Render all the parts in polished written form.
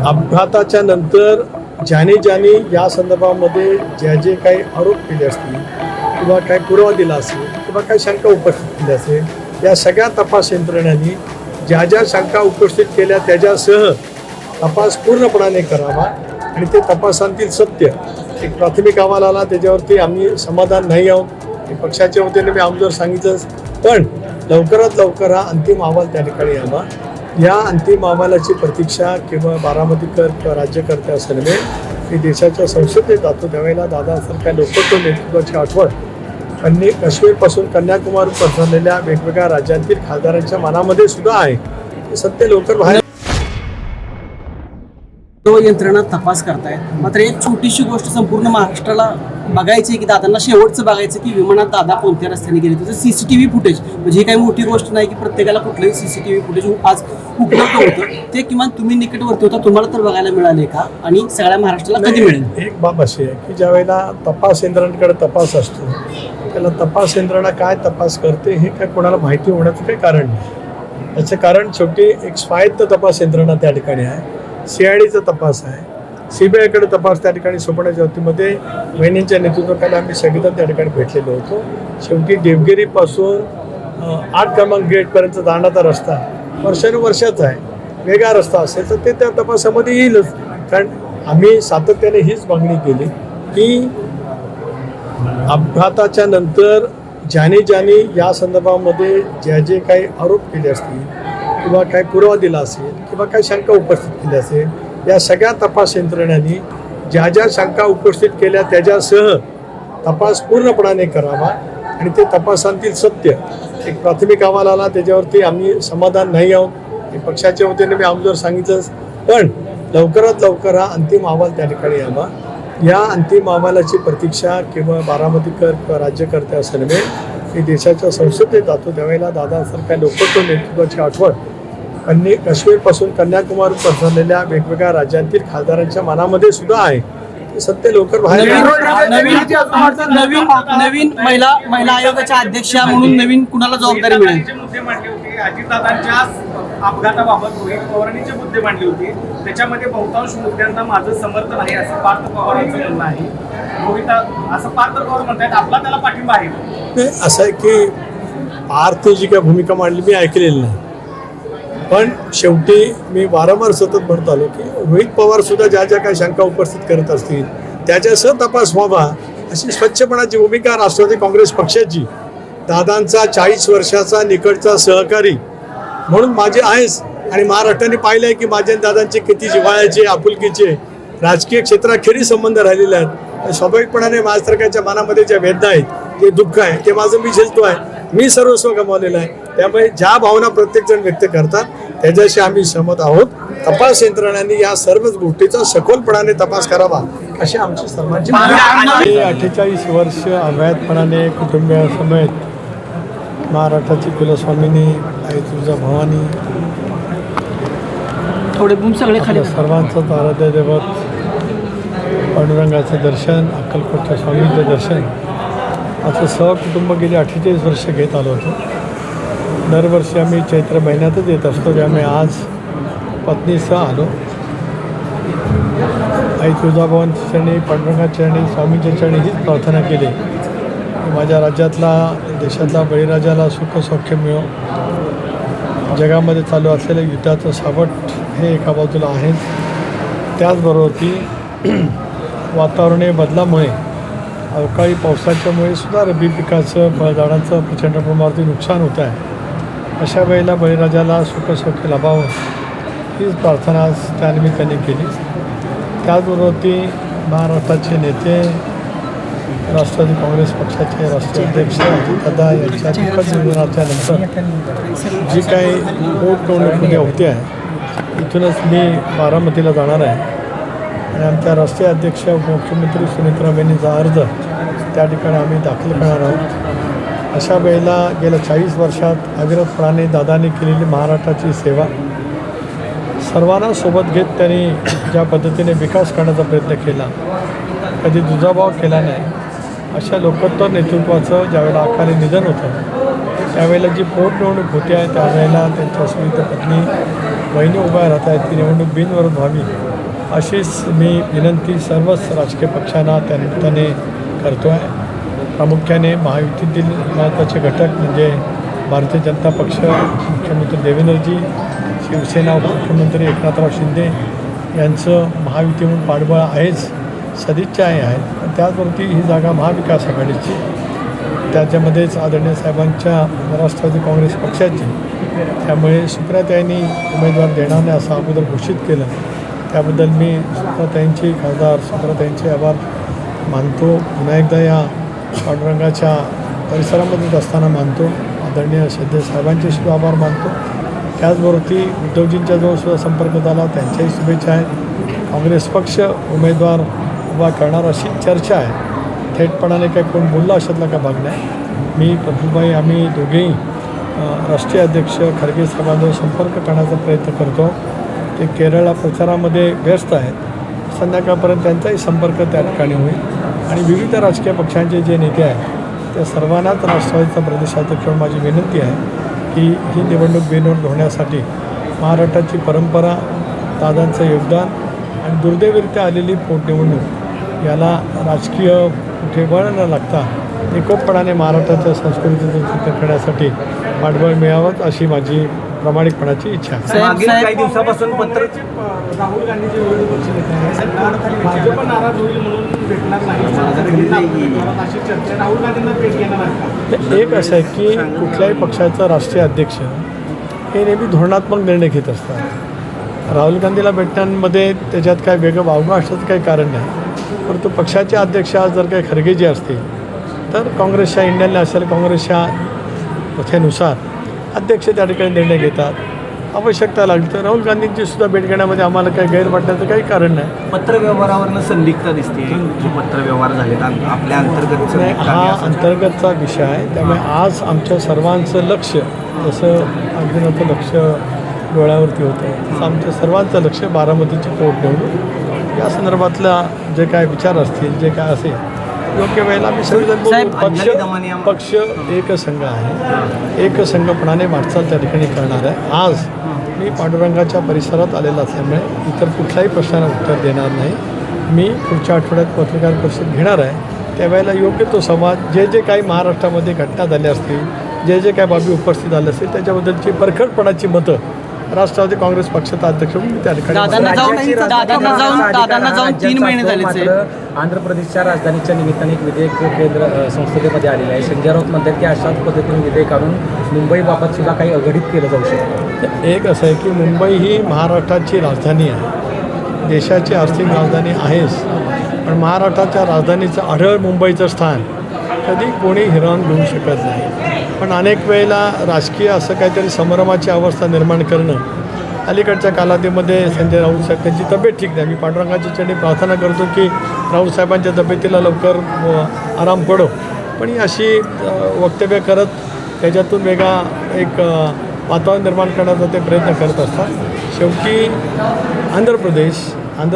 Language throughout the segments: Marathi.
अपघाताच्या नंतर ज्याने या संदर्भामध्ये जे काही आरोप केले असतील किंवा काही पुरावा दिला असेल किंवा काही शंका उपस्थित केली असेल, या सगळ्या तपास यंत्रणांनी ज्या शंका उपस्थित केल्या त्याच्यासह तपास पूर्णपणाने करावा आणि ते तपासांतील सत्य एक प्राथमिक अहवाल आला त्याच्यावरती आम्ही समाधान नाही आहोत. पक्षाच्या वतीने मी अगोदर सांगितलंच, पण लवकरात लवकर हा अंतिम अहवाल त्या ठिकाणी यावा. या अंतिम अहवालाची प्रतीक्षा किंवा बारामतीकर किंवा राज्यकर्ते असं नव्हे, मी देशाच्या संसदेत जातो त्यावेळेला दादासारख्या लोकत्व नेतृत्वाची आठवण काश्मीरपासून कन्याकुमारी पसरलेल्या वेगवेगळ्या राज्यांतील खासदारांच्या मनामध्ये सुद्धा आहे. ते सत्य लवकर बाहेर यंत्रणा तपास करतायत. मात्र एक छोटीशी गोष्ट संपूर्ण महाराष्ट्राला बघायची आहे की दादांना शेवटचं बघायचं की विमानात दादा कोणत्या रस्त्याने गेले. त्याचं सीसीटीव्ही फुटेज म्हणजे ही काही मोठी गोष्ट नाही की प्रत्येकाला कुठलंही सीसीटीव्ही फुटेज आज उपलब्ध होतं. ते किमान तुम्ही निकटवर्ती होता, तुम्हाला तर बघायला मिळाले का आणि सगळ्या महाराष्ट्राला कधी मिळेल? एक बाब अशी आहे की ज्या वेळेला तपास यंत्रणांकडे तपास असतो त्याला तपास यंत्रणा काय तपास करते हे काय कोणाला माहिती होण्याचं काही कारण नाही. याचं कारण शेवटी एक स्वायत्त तपास यंत्रणा त्या ठिकाणी आहे. CIDचा तपास आहे, CBIकडे तपास त्या ठिकाणी सोपवण्याच्या वतीमध्ये वहिनींच्या नेतृत्वाखाली आम्ही सगळेजण त्या ठिकाणी भेटलेलो होतो. शेवटी देवगिरीपासून 8 क्रमांक गेटपर्यंत जाण्याचा रस्ता वर्षानुवर्षाचा आहे. वेगळा रस्ता असेल तर ते त्या तपासामध्ये येईलच. कारण आम्ही सातत्याने हीच मागणी केली की अपघाताच्या नंतर ज्याने या संदर्भामध्ये जे काही आरोप केले असतील किंवा काही पुरावा दिला असेल किंवा काही शंका उपस्थित केल्या असेल, या सगळ्या तपास यंत्रणांनी ज्या शंका उपस्थित केल्या त्याच्यासह तपास पूर्णपणाने करावा आणि ते तपासांतील सत्य एक प्राथमिक अहवाल आला त्याच्यावरती आम्ही समाधान नाही आहोत. पक्षाच्या वतीने मी अगोदर सांगितलंच, पण लवकरात लवकर हा अंतिम अहवाल त्या ठिकाणी यावा. या अंतिम अहवालाची प्रतीक्षा किंवा बारामतीकर किंवा राज्यकर्ते असं नव्हे, मी देशाच्या संसदेत जातो त्यावेळेला दादासारख्या लोकत्व नेतृत्वाची आठवण काश्मीरपासून कन्याकुमारी पसरलेल्या वेगवेगळ्या राज्यांतील खासदारांच्या मनामध्ये सुद्धा आहे. ते सत्य लवकर बाहेर नवीन महिला आयोगाच्या अध्यक्षा म्हणून नवीन कुणाला जबाबदारी मिळेल? मुद्दे मांडले होते अजितदादांच्या अपघाताबाबत रोहित पवारांनी जे मुद्दे मांडले होते त्याच्यामध्ये बहुतांश मुद्द्यांना माझं समर्थन आहे असं पार्थ पवारांचं म्हणणं आहे. रोहित असं पार्थ पवार म्हणतात आपला त्याला पाठिंबा आहे. असं आहे की पार्थने जी काय भूमिका मांडली मी ऐकलेली नाही, पण शेवटी मी वारंवार सतत म्हणत आलो की रोहित पवार सुद्धा ज्या काही शंका उपस्थित करत असतील त्याच्यासह तपास व्हावा अशी स्वच्छपणाची भूमिका राष्ट्रवादी काँग्रेस पक्षाची, दादांचा 40 वर्षाचा निकटचा सहकारी म्हणून माझे आहेच. आणि महाराष्ट्राने पाहिलं आहे की माझ्या दादांचे किती जिव्हाळ्याचे आपुलकीचे राजकीय क्षेत्राखेरीज संबंध राहिलेले आहेत. स्वाभाविकपणाने माझ्यासारख्याच्या मनामध्ये ज्या वेदना आहेत, जे दुःख आहे ते माझं मी झेलतो आहे. मी सर्वस्व गमावलेलं आहे. त्यामुळे ज्या भावना प्रत्येकजण व्यक्त करतात त्याच्याशी आम्ही सहमत आहोत. तपास यंत्रणांनी या सर्वच गोष्टीचा सखोलपणाने तपास करावा अशी आमची सर्वांची मागणी. 48 वर्ष अवैधपणाने कुटुंबियासमेत महाराष्ट्राची कुलस्वामिनी आई तुळजाभवानी सर्वांचंच आराध्य दैवत पांडुरंगाचं दर्शन, अक्कलकोटच्या स्वामींचं दर्शन असं सहकुटुंब गेली 48 वर्ष घेत आलो होतो. दरवर्षी आम्ही चैत्र महिन्यातच येत असतो. त्यामुळे आज पत्नीसह आलो. आई तुळजाभवानीच्या चरणी, पांडुरंगाच्या चरणी, स्वामींच्या चरणी हीच प्रार्थना केली की माझ्या राज्यातला देशातला बळीराजाला सुख सौख्य मिळो. जगामध्ये चालू असलेलं युद्धाचं सावट हे एका बाजूला आहेच, त्याचबरोबर वातावरणीय बदलामुळे अवकाळी पावसाच्यामुळे सुद्धा रब्बी पिकाचं फळझाडांचं प्रचंड प्रमाणात नुकसान होत आहे. अशा वेळेला बळीराजाला सुखसौख्य लाभावं हीच प्रार्थना आज त्यानिमित्ताने केली. त्याचबरोबर महाराष्ट्राचे नेते, राष्ट्रवादी काँग्रेस पक्षाचे राष्ट्रीय अध्यक्ष अजितदादा यांच्या दुःखद निधनाच्या नंतर जी काही पोटनिवडणुकी होते आहे इथूनच मी बारामतीला जाणार आहे आणि आमच्या राष्ट्रीय अध्यक्ष मुख्यमंत्री सुनेत्राबाईंचा अर्ज त्या ठिकाणी आम्ही दाखल करणार आहोत. अशा वेळेला गेल्या 40 वर्षात अविरतपणाने दादांनी केलेली महाराष्ट्राची सेवा सर्वांना सोबत घेत त्यांनी ज्या पद्धतीने विकास करण्याचा प्रयत्न केला, कधी दुजाभाव केला नाही. अशा लोकत्व नेतृत्वाचं ज्यावेळेला अकाली निधन होतं त्यावेळेला जी पोटनिवडणूक होती आहे त्यावेळेला त्यांच्या सुविध पत्नी बहिणी उभ्या राहत आहेत ती निवडणूक बिनविरोध व्हावी अशीच मी विनंती सर्वच राजकीय पक्षांना त्या निमित्ताने करतो आहे. प्रामुख्याने महायुतीतील महत्त्वाचे घटक म्हणजे भारतीय जनता पक्ष, मुख्यमंत्री देवेंद्रजी, शिवसेना, उपमुख्यमंत्री एकनाथराव शिंदे यांचं महायुती म्हणून पाठबळ आहेच, सदिच्छा आहे. पण त्याचवरती ही जागा महाविकास आघाडीची, त्याच्यामध्येच आदरणीय साहेबांच्या राष्ट्रवादी काँग्रेस पक्षाची. त्यामुळे सुप्रियाताईंनी उमेदवार देणार नाही असं अगोदर घोषित केलं. त्याबद्दल मी सुप्रियाताईंची, खासदार सुप्रियाताईंचे आभार मानतो. पुन्हा एकदा या पांडुरंगाच्या परिसरामध्येच असताना मानतो. आदरणीय श्रद्धेय साहेबांचे सुद्धा आभार मानतो. त्याचबरोबर उद्धवजींच्या जवळ सुद्धा संपर्क झाला, त्यांच्याही शुभेच्छा आहेत. काँग्रेस पक्ष उमेदवार उभा करणार अशी चर्चा आहे. थेटपणाने काही कोण बोललं अशातला का भाग नाही. मी प्रफुल्लभाई आम्ही दोघेही राष्ट्रीय अध्यक्ष खरगे साहेबांजवळ संपर्क करण्याचा प्रयत्न करतो. ते केरळला प्रचारामध्ये व्यस्त आहेत. संध्याकाळपर्यंत त्यांचाही संपर्क त्या ठिकाणी होईल आणि विविध राजकीय पक्षांचे जे नेते आहेत त्या सर्वांनाच राष्ट्रवादीचा प्रदेशाध्यक्ष म्हणून माझी विनंती आहे की ही निवडणूक बिनविरोध होण्यासाठी महाराष्ट्राची परंपरा, दादांचं योगदान आणि दुर्दैवरित्या आलेली पोटनिवडणूक याला राजकीय कुठे वळ न लागता निकोपपणाने महाराष्ट्राच्या संस्कृतीचं जतन करण्यासाठी पाठबळ मिळावं अशी माझी प्रामाणिकपणाची इच्छा आहे. साहेब, काही दिवसापासून पत्र राहुल गांधीचे विरोधी पक्षनेते आहेत, भाजप नाराज होईल म्हणून भेटणार नाही अशी चर्चा. राहुल गांधींना भेट घेणार आहे. एक असं आहे की कुठल्याही पक्षाचा राष्ट्रीय अध्यक्ष हे नेहमी धोरणात्मक निर्णय घेत असतात. राहुल गांधीला भेटण्यामध्ये त्याच्यात काय वेगळं वावगं असण्याचं काही कारण नाही. परंतु पक्षाचे अध्यक्ष जर काही खरगे जे असतील तर काँग्रेसच्या इंडियन नॅशनल काँग्रेसच्या कथेनुसार अध्यक्ष त्या ठिकाणी निर्णय घेतात. आवश्यकता लागली तर राहुल गांधींची सुद्धा भेट घेण्यामध्ये आम्हाला काही गैर वाटण्याचं काही कारण नाही. पत्रव्यवहारावरनं संदिग्धता दिसते की पत्रव्यवहार झालेत आपल्या अंतर्गत. हा अंतर्गतचा विषय आहे. त्यामुळे आज आमच्या सर्वांचं लक्ष, जसं अर्जुनाचं लक्ष डोळ्यावरती होतं तसं आमच्या सर्वांचं लक्ष बारामतीची पोटनिवडणूक या संदर्भातला जे काय विचार असतील, जे काय असेल योग्य वेळेला आम्ही सगळेजण पक्ष एकसंघ आहे. एकसंघपणाने वाटचाल त्या ठिकाणी करणार आहे. आज मी पांडुरंगाच्या परिसरात आलेला असल्यामुळे इतर कुठल्याही प्रश्नाला उत्तर देणार नाही. मी पुढच्या आठवड्यात पत्रकार परिषद घेणार आहे. त्यावेळेला योग्य तो संवाद, जे जे काही महाराष्ट्रामध्ये घटना झाल्या असतील, जे जे काही बाबी उपस्थित झाले असतील त्याच्याबद्दलची परखडपणाची मतं राष्ट्रवादी काँग्रेस पक्षाचा अध्यक्ष म्हणून त्या ठिकाणी दादांना जाऊन 3 महिने झाले. आंध्र प्रदेशच्या राजधानीच्या निमित्ताने एक विधेयक केंद्र संसदेमध्ये आलेलं आहे. संजय राऊत म्हणतात की अशाच पद्धतीने विधेयक आणून मुंबईबाबत सुद्धा काही अघटित केलं जाऊ शकतं. एक असं आहे की मुंबई ही महाराष्ट्राची राजधानी आहे, देशाची आर्थिक राजधानी आहेच. पण महाराष्ट्राच्या राजधानीचं आढळ मुंबईचं स्थान कधी कोणी हिरावून घेऊ शकत नाही. पण अनेक वेळेला राजकीय असं काहीतरी संभ्रमाची अवस्था निर्माण करणं, अलीकडच्या कालावधीमध्ये संजय राऊत साहेब त्यांची तब्येत ठीक नाही. मी पांडुरंगाच्या चरणी प्रार्थना करतो की राऊत साहेबांच्या तब्येतीला लवकर आराम पडो. पण ही अशी वक्तव्य करत त्याच्यातून वेगळा एक वातावरण निर्माण करण्याचा ते प्रयत्न करत असतात. शेवटी आंध्र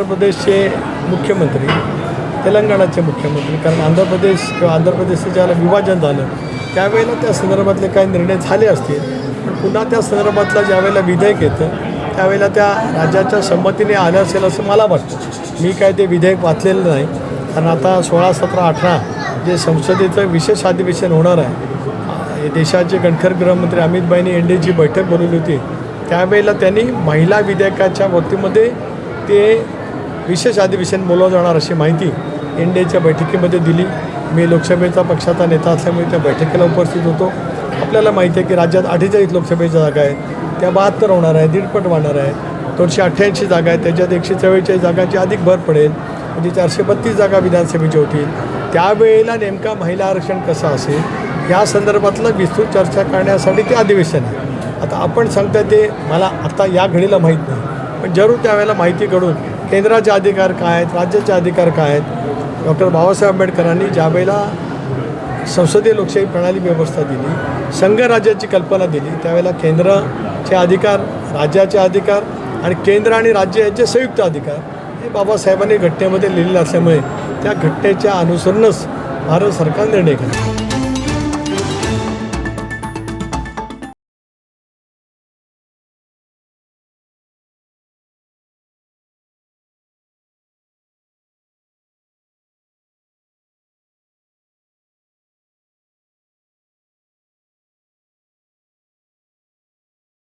प्रदेशचे मुख्यमंत्री, तेलंगणाचे मुख्यमंत्री, कारण आंध्र प्रदेशचं ज्याला विभाजन झालं त्यावेळेला त्या संदर्भातले काही निर्णय झाले असतील. पण पुन्हा त्या संदर्भातला ज्यावेळेला विधेयक येतं त्यावेळेला त्या राज्याच्या संमतीने आलं असेल असं मला वाटतं. मी काय ते विधेयक वाचलेलं नाही, कारण आता 16, 17, 18 जे संसदेचं विशेष अधिवेशन होणार आहे. देशाचे कणखर गृहमंत्री अमित भाईंनी एनडीची बैठक बोलवली होती. त्यावेळेला त्यांनी महिला विधेयकाच्या वतीमध्ये ते विशेष अधिवेशन बोलवलं जाणार अशी माहिती एनडीच्या बैठकीमध्ये दिली. मी लोकसभेचा पक्षाचा नेता असल्यामुळे त्या बैठकीला उपस्थित होतो. आपल्याला माहिती आहे की राज्यात 48 लोकसभेच्या जागा आहेत, त्या 72 होणार आहे, 1.5 वाढणार आहे. 288 जागा आहेत, त्याच्यात 144 जागांची अधिक भर पडेल, म्हणजे 432 जागा विधानसभेच्या होतील. त्यावेळेला नेमका महिला आरक्षण कसं असेल या संदर्भातलं विस्तृत चर्चा करण्यासाठी ते अधिवेशन आहे. आता आपण सांगता ते मला आता या घडीला माहीत नाही, पण जरूर त्यावेळेला माहिती काढून केंद्राचे अधिकार काय आहेत, राज्याचे अधिकार काय आहेत. डॉक्टर बाबासाहेब आंबेडकरांनी ज्यावेळेला संसदीय लोकशाही प्रणाली व्यवस्था दिली, संघराज्याची कल्पना दिली, त्यावेळेला केंद्राचे अधिकार, राज्याचे अधिकार आणि केंद्र आणि राज्य यांचे संयुक्त अधिकार हे बाबासाहेबांनी घटनेमध्ये लिहिलेलं असल्यामुळे त्या घटनेच्या अनुसरूनच भारत सरकार निर्णय घेतला.